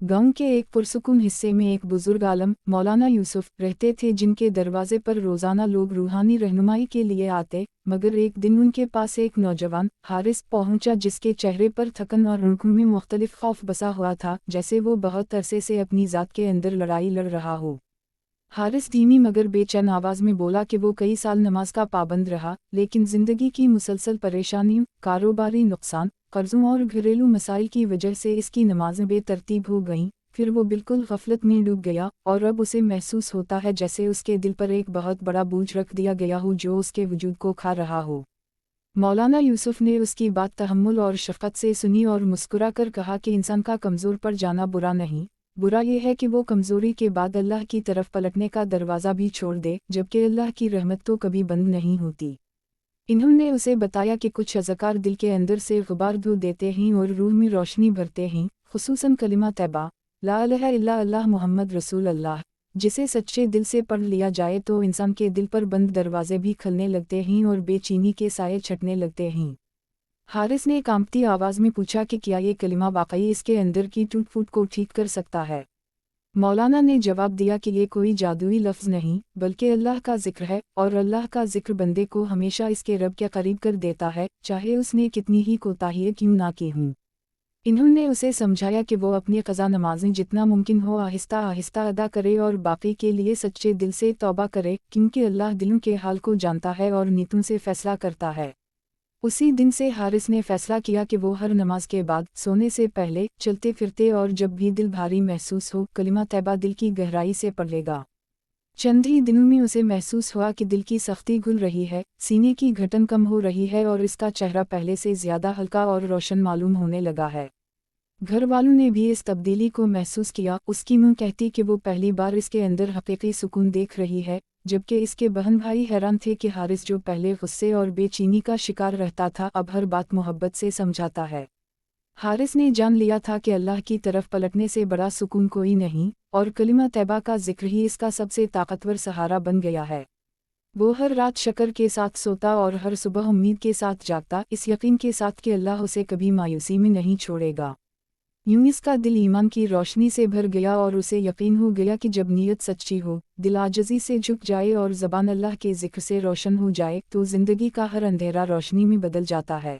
गांव के एक पुरसुकून हिस्से में एक बुजुर्ग आलम मौलाना यूसुफ रहते थे, जिनके दरवाजे पर रोजाना लोग रूहानी रहनुमाई के लिए आते। मगर एक दिन उनके पास एक नौजवान हारिस पहुंचा, जिसके चेहरे पर थकन और आंखों में मुख्तलिफ खौफ बसा हुआ था, जैसे वो बहुत अरसे से अपनी ज़ात के अंदर लड़ाई लड़ रहा हो। हारिस धीमी मगर बेचैन आवाज़ में बोला कि वो कई साल नमाज का पाबंद रहा, लेकिन ज़िंदगी की मुसलसल परेशानियों, कारोबारी नुकसान, कर्ज़ों और घरेलू मसाइल की वजह से इसकी नमाज़ें बेतरतीब हो गईं। फिर वो बिल्कुल गफलत में डूब गया और अब उसे महसूस होता है जैसे उसके दिल पर एक बहुत बड़ा बोझ रख दिया गया हो जो उसके वजूद को खा रहा हो। मौलाना यूसुफ ने उसकी बात तहम्मुल और शफ़क़त से सुनी और मुस्कुरा कर कहा कि इंसान का कमज़ोर पड़ जाना बुरा नहीं, बुरा ये है कि वो कमज़ोरी के बाद अल्लाह की तरफ पलटने का दरवाज़ा भी छोड़ दे, जबकि अल्लाह की रहमत तो कभी बंद नहीं होती। इन्होंने उसे बताया कि कुछ अज़कार दिल के अंदर से गुबार धो देते हैं और रूह में रोशनी भरते हैं, खुसूसन कलिमा तैबा ला इलाहा इल्ला अल्लाह मुहम्मद रसूल अल्लाह, जिसे सच्चे दिल से पढ़ लिया जाए तो इंसान के दिल पर बंद दरवाजे भी खुलने लगते हैं और बेचैनी के साए छटने लगते हैं। हारिस ने कांपती आवाज़ में पूछा कि क्या ये कलिमा वाकई इसके अंदर की टूट फूट को ठीक कर सकता है। मौलाना ने जवाब दिया कि ये कोई जादुई लफ्ज़ नहीं, बल्कि अल्लाह का जिक्र है, और अल्लाह का जिक्र बंदे को हमेशा इसके रब के करीब कर देता है, चाहे उसने कितनी ही कोताहियां क्यों ना की हों। इन्होंने उसे समझाया कि वो अपनी क़ज़ा नमाज़ें जितना मुमकिन हो आहिस्ता आहिस्ता अदा करे और बाकी के लिए सच्चे दिल से तौबा करे, क्योंकि अल्लाह दिलों के हाल को जानता है और नीयतों से फ़ैसला करता है। उसी दिन से हारिस ने फैसला किया कि वो हर नमाज के बाद, सोने से पहले, चलते फिरते और जब भी दिल भारी महसूस हो, कलिमा तैबा दिल की गहराई से पढ़ लेगा। चंद ही दिनों में उसे महसूस हुआ कि दिल की सख्ती घुल रही है, सीने की घटन कम हो रही है और इसका चेहरा पहले से ज़्यादा हल्का और रोशन मालूम होने लगा है। घर वालों ने भी इस तब्दीली को महसूस किया। उसकी मां कहती कि वो पहली बार इसके अंदर हकीकी सुकून देख रही है, जबकि इसके बहन भाई हैरान थे कि हारिस जो पहले गुस्से और बेचैनी का शिकार रहता था, अब हर बात मोहब्बत से समझाता है। हारिस ने जान लिया था कि अल्लाह की तरफ पलटने से बड़ा सुकून कोई नहीं, और कलिमा तैबा का जिक्र ही इसका सबसे ताकतवर सहारा बन गया है। वो हर रात शक्र के साथ सोता और हर सुबह उम्मीद के साथ जागता, इस यकीन के साथ कि अल्लाह उसे कभी मायूसी में नहीं छोड़ेगा। यूं इसका दिल ईमान की रोशनी से भर गया और उसे यकीन हो गया कि जब नीयत सच्ची हो, दिल आजिज़ी से झुक जाए और ज़बान अल्लाह के ज़िक्र से रोशन हो जाए, तो ज़िंदगी का हर अंधेरा रोशनी में बदल जाता है।